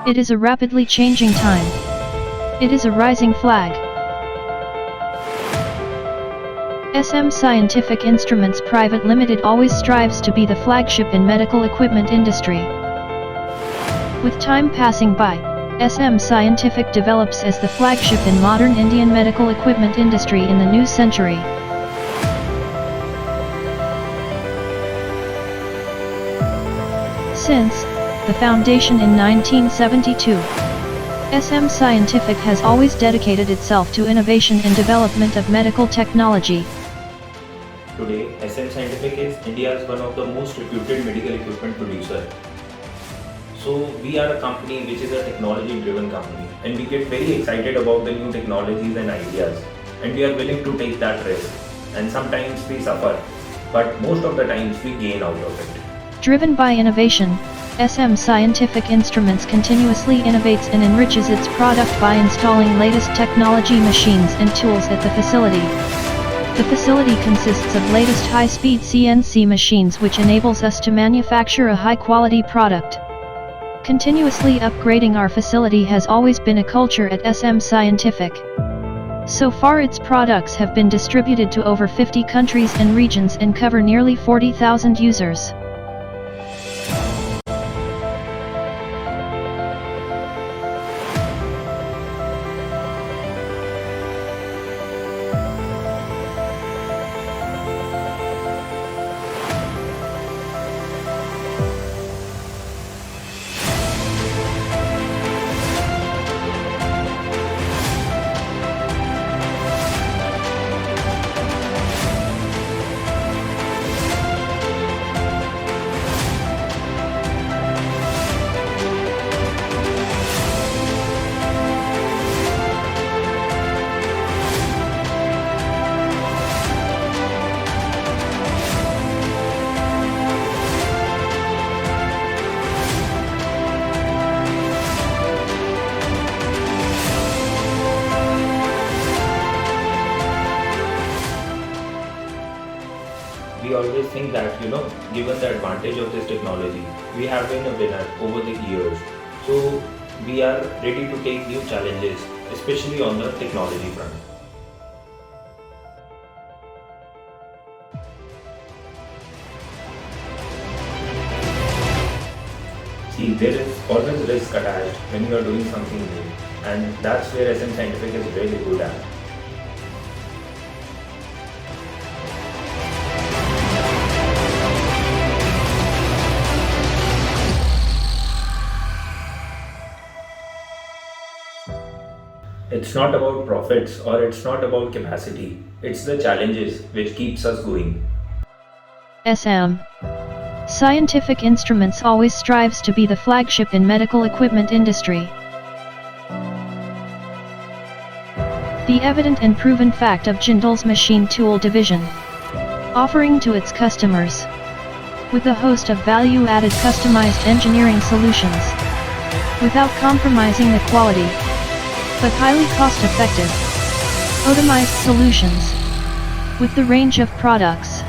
It is a rapidly changing time. It is a rising flag. SM Scientific Instruments Private Limited always strives to be the flagship in medical equipment industry. With time passing by, SM Scientific develops as the flagship in modern Indian medical equipment industry in the new century. Since the foundation in 1972, SM Scientific has always dedicated itself to innovation and development of medical technology. Today, SM Scientific is India's one of the most reputed medical equipment producer. So we are a company which is a technology-driven company, and we get very excited about the new technologies and ideas, and we are willing to take that risk. And sometimes we suffer, but most of the times we gain out of it. Driven by innovation, SM Scientific Instruments continuously innovates and enriches its product by installing latest technology machines and tools at the facility. The facility consists of latest high-speed CNC machines which enables us to manufacture a high-quality product. Continuously upgrading our facility has always been a culture at SM Scientific. So far its products have been distributed to over 50 countries and regions and cover nearly 40,000 users. We always think that, given the advantage of this technology, we have been a winner over the years. So we are ready to take new challenges, especially on the technology front. See, there is always risk attached when you are doing something new, and that's where SM Scientific is really good at. It's not about profits or it's not about capacity. It's the challenges which keeps us going. SM Scientific Instruments always strives to be the flagship in medical equipment industry. The evident and proven fact of Jindal's machine tool division, offering to its customers with a host of value-added customized engineering solutions, without compromising the quality, but highly cost-effective, optimized solutions, with the range of products